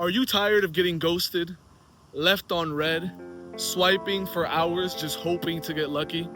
Are you tired of getting ghosted, left on red, swiping for hours just hoping to get lucky?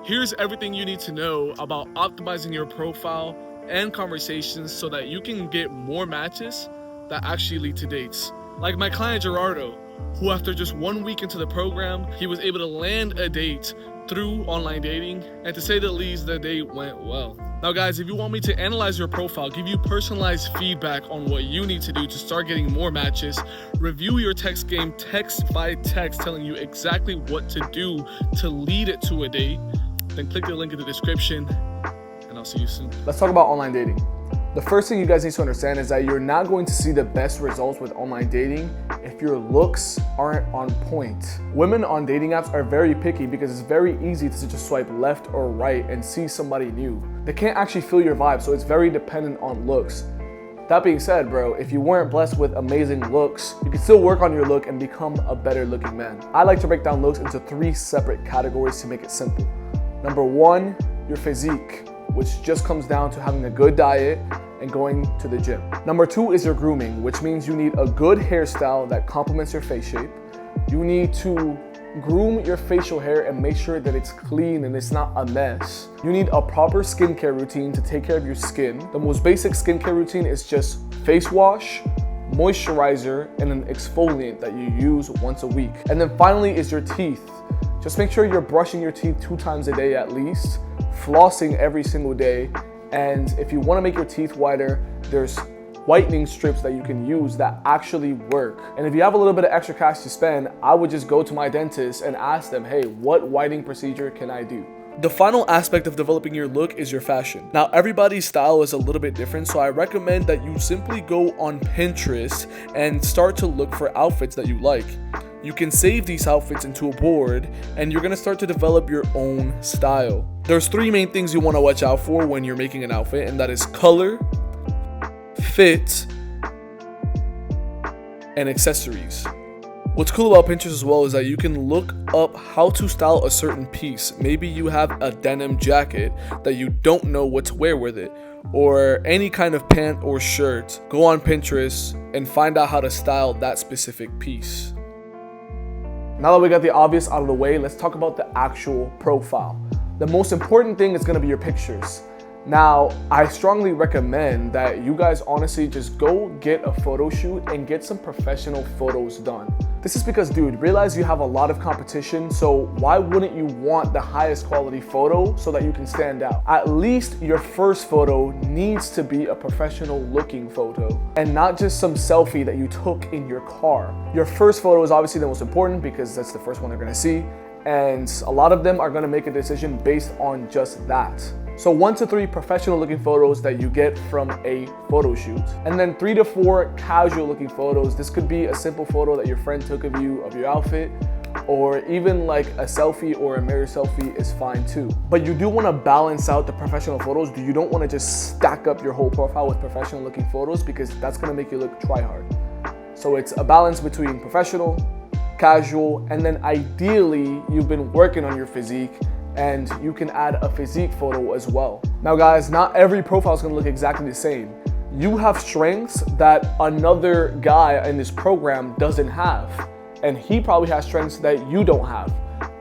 Here's everything you need to know about optimizing your profile and conversations so that you can get more matches that actually lead to dates. Like my client Gerardo, who after just 1 week into the program, he was able to land a date through online dating, and to say the least, the date went well. Now guys, if you want me to analyze your profile, give you personalized feedback on what you need to do to start getting more matches, review your text game text by text telling you exactly what to do to lead it to a date, then click the link in the description and I'll see you soon. Let's talk about online dating. The first thing you guys need to understand is that you're not going to see the best results with online dating if your looks aren't on point. Women on dating apps are very picky because it's very easy to just swipe left or right and see somebody new. They can't actually feel your vibe, so it's very dependent on looks. That being said, bro, if you weren't blessed with amazing looks, you can still work on your look and become a better looking man. I like to break down looks into 3 separate categories to make it simple. Number 1, your physique, which just comes down to having a good diet and going to the gym. Number 2 is your grooming, which means you need a good hairstyle that complements your face shape. You need to groom your facial hair and make sure that it's clean and it's not a mess. You need a proper skincare routine to take care of your skin. The most basic skincare routine is just face wash, moisturizer, and an exfoliant that you use once a week. And then finally is your teeth. Just make sure you're brushing your teeth 2 times a day at least, flossing every single day, and if you want to make your teeth whiter, there's whitening strips that you can use that actually work. And if you have a little bit of extra cash to spend, I would just go to my dentist and ask them, hey, what whitening procedure can I do? The final aspect of developing your look is your fashion. Now, everybody's style is a little bit different, so I recommend that you simply go on Pinterest and start to look for outfits that you like. You can save these outfits into a board and you're gonna start to develop your own style. There's 3 main things you wanna watch out for when you're making an outfit, and that is color, fit, and accessories. What's cool about Pinterest as well is that you can look up how to style a certain piece. Maybe you have a denim jacket that you don't know what to wear with it, or any kind of pant or shirt. Go on Pinterest and find out how to style that specific piece. Now that we got the obvious out of the way, let's talk about the actual profile. The most important thing is gonna be your pictures. Now, I strongly recommend that you guys honestly just go get a photo shoot and get some professional photos done. This is because, dude, realize you have a lot of competition, so why wouldn't you want the highest quality photo so that you can stand out? At least your first photo needs to be a professional looking photo and not just some selfie that you took in your car. Your first photo is obviously the most important because that's the first one they're gonna see, and a lot of them are gonna make a decision based on just that. So 1 to 3 professional looking photos that you get from a photo shoot. And then 3 to 4 casual looking photos. This could be a simple photo that your friend took of you, of your outfit, or even like a selfie or a mirror selfie is fine too. But you do wanna balance out the professional photos. You don't wanna just stack up your whole profile with professional looking photos because that's gonna make you look try hard. So it's a balance between professional, casual, and then ideally you've been working on your physique and you can add a physique photo as well. Now guys, not every profile is gonna look exactly the same. You have strengths that another guy in this program doesn't have, and he probably has strengths that you don't have.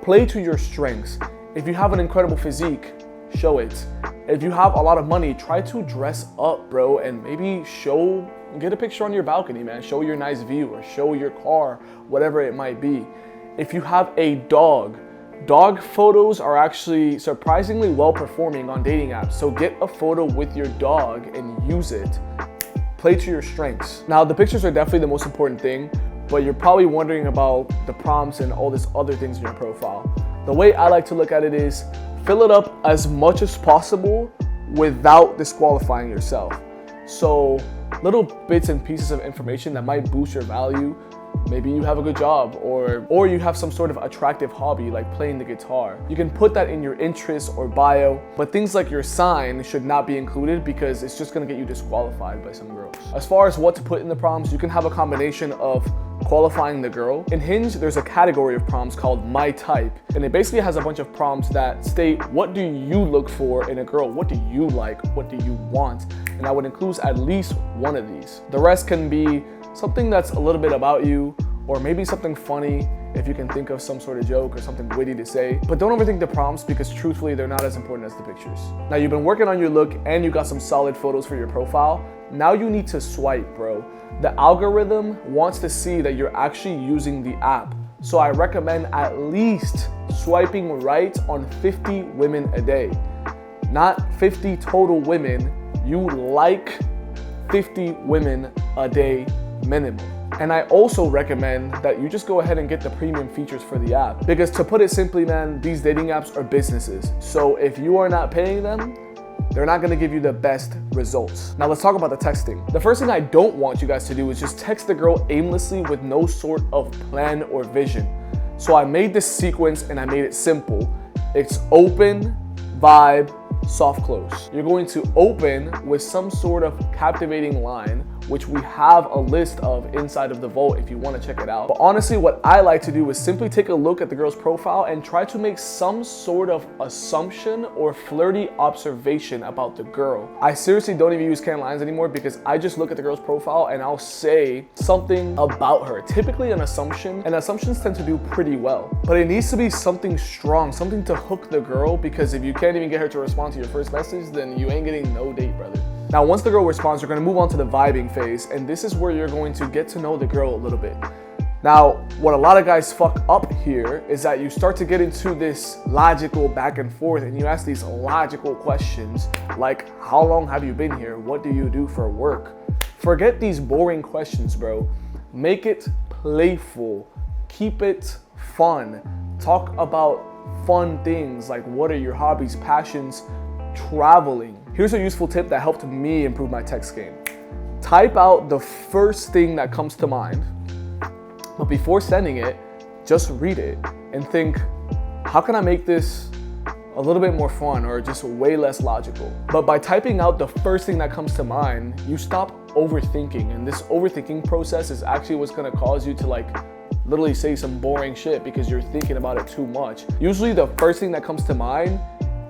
Play to your strengths. If you have an incredible physique, show it. If you have a lot of money, try to dress up, bro, and maybe get a picture on your balcony, man. Show your nice view or show your car, whatever it might be. If you have a dog photos are actually surprisingly well performing on dating apps. So get a photo with your dog and use it. Play to your strengths. Now, the pictures are definitely the most important thing, but you're probably wondering about the prompts and all this other things in your profile. The way I like to look at it is fill it up as much as possible without disqualifying yourself. So little bits and pieces of information that might boost your value. Maybe you have a good job or you have some sort of attractive hobby like playing the guitar. You can put that in your interests or bio, but things like your sign should not be included because it's just gonna get you disqualified by some girls. As far as what to put in the prompts, you can have a combination of qualifying the girl. In Hinge, there's a category of prompts called My Type, and it basically has a bunch of prompts that state what do you look for in a girl, what do you like, what do you want, and I would include at least one of these. The rest can be something that's a little bit about you, or maybe something funny if you can think of some sort of joke or something witty to say. But don't overthink the prompts because truthfully, they're not as important as the pictures. Now you've been working on your look and you got some solid photos for your profile. Now you need to swipe, bro. The algorithm wants to see that you're actually using the app. So I recommend at least swiping right on 50 women a day. Not 50 total women, you like 50 women a day minimum. And I also recommend that you just go ahead and get the premium features for the app. Because to put it simply, man, these dating apps are businesses. So if you are not paying them, they're not gonna give you the best results. Now let's talk about the texting. The first thing I don't want you guys to do is just text the girl aimlessly with no sort of plan or vision. So I made this sequence and I made it simple. It's open, vibe, soft close. You're going to open with some sort of captivating line, which we have a list of inside of the vault if you want to check it out. But honestly, what I like to do is simply take a look at the girl's profile and try to make some sort of assumption or flirty observation about the girl. I seriously don't even use canned lines anymore because I just look at the girl's profile and I'll say something about her. Typically an assumption, and assumptions tend to do pretty well. But it needs to be something strong, something to hook the girl, because if you can't even get her to respond to your first message, then you ain't getting no date, brother. Now, once the girl responds, you're gonna move on to the vibing phase, and this is where you're going to get to know the girl a little bit. Now, what a lot of guys fuck up here is that you start to get into this logical back and forth, and you ask these logical questions like, how long have you been here? What do you do for work? Forget these boring questions, bro. Make it playful. Keep it fun. Talk about fun things like what are your hobbies, passions, traveling. Here's a useful tip that helped me improve my text game. Type out the first thing that comes to mind, but before sending it, just read it and think, how can I make this a little bit more fun or just way less logical? But by typing out the first thing that comes to mind, you stop overthinking, and this overthinking process is actually what's gonna cause you to literally say some boring shit because you're thinking about it too much. Usually the first thing that comes to mind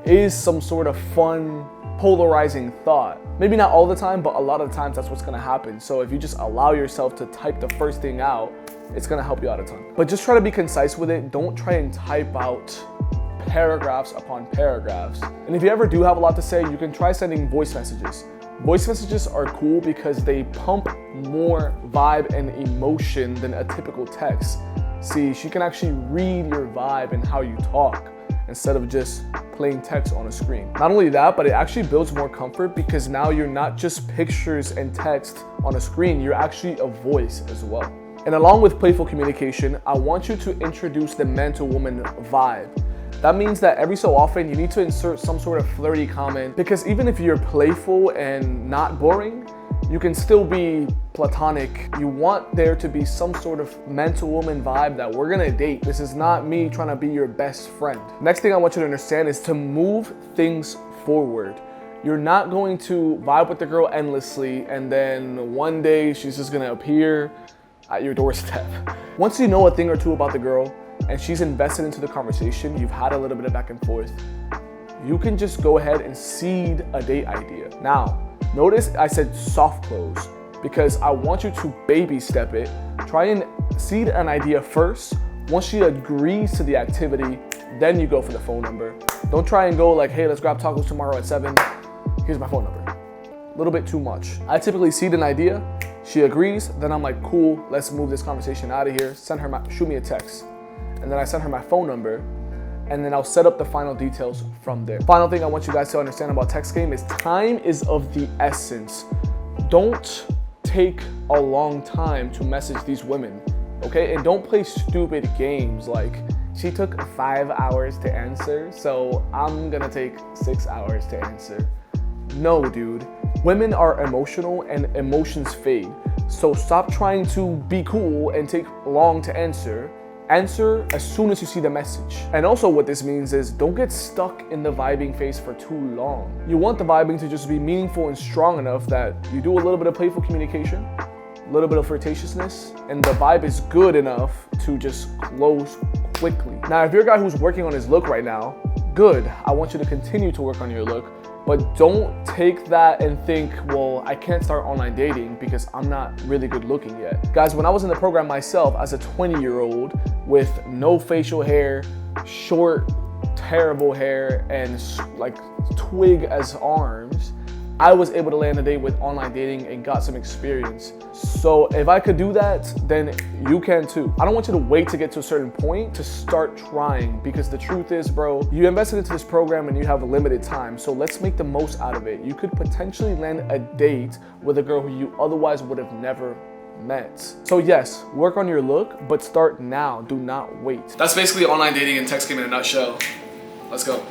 is some sort of fun, polarizing thought. Maybe not all the time, but a lot of the times that's what's gonna happen. So if you just allow yourself to type the first thing out, it's gonna help you out a ton. But just try to be concise with it. Don't try and type out paragraphs upon paragraphs. And if you ever do have a lot to say, you can try sending voice messages. Voice messages are cool because they pump more vibe and emotion than a typical text. See, she can actually read your vibe and how you talk instead of just plain text on a screen. Not only that, but it actually builds more comfort because now you're not just pictures and text on a screen, you're actually a voice as well. And along with playful communication, I want you to introduce the man to woman vibe. That means that every so often you need to insert some sort of flirty comment, because even if you're playful and not boring, you can still be platonic. You want there to be some sort of man to woman vibe that we're gonna date. This is not me trying to be your best friend. Next thing I want you to understand is to move things forward. You're not going to vibe with the girl endlessly and then one day she's just gonna appear at your doorstep. Once you know a thing or two about the girl and she's invested into the conversation, you've had a little bit of back and forth, you can just go ahead and seed a date idea. Now, notice I said soft close because I want you to baby step it. Try and seed an idea first. Once she agrees to the activity, then you go for the phone number. Don't try and go like, hey, let's grab tacos tomorrow at 7. Here's my phone number. A little bit too much. I typically seed an idea. She agrees, then I'm like, cool, let's move this conversation out of here. Shoot me a text. And then I send her my phone number, and then I'll set up the final details from there. Final thing I want you guys to understand about text game is time is of the essence. Don't take a long time to message these women, okay? And don't play stupid games like, she took 5 hours to answer, so I'm gonna take 6 hours to answer. No, dude. Women are emotional and emotions fade. So stop trying to be cool and take long to answer. Answer as soon as you see the message. And also what this means is don't get stuck in the vibing phase for too long. You want the vibing to just be meaningful and strong enough that you do a little bit of playful communication, a little bit of flirtatiousness, and the vibe is good enough to just close quickly. Now, if you're a guy who's working on his look right now, good. I want you to continue to work on your look. But don't take that and think, well, I can't start online dating because I'm not really good looking yet. Guys, when I was in the program myself as a 20-year-old with no facial hair, short, terrible hair, and like twig as arms, I was able to land a date with online dating and got some experience. So if I could do that, then you can too. I don't want you to wait to get to a certain point to start trying, because the truth is, bro, you invested into this program and you have a limited time. So let's make the most out of it. You could potentially land a date with a girl who you otherwise would have never met. So yes, work on your look, but start now. Do not wait. That's basically online dating and text game in a nutshell. Let's go.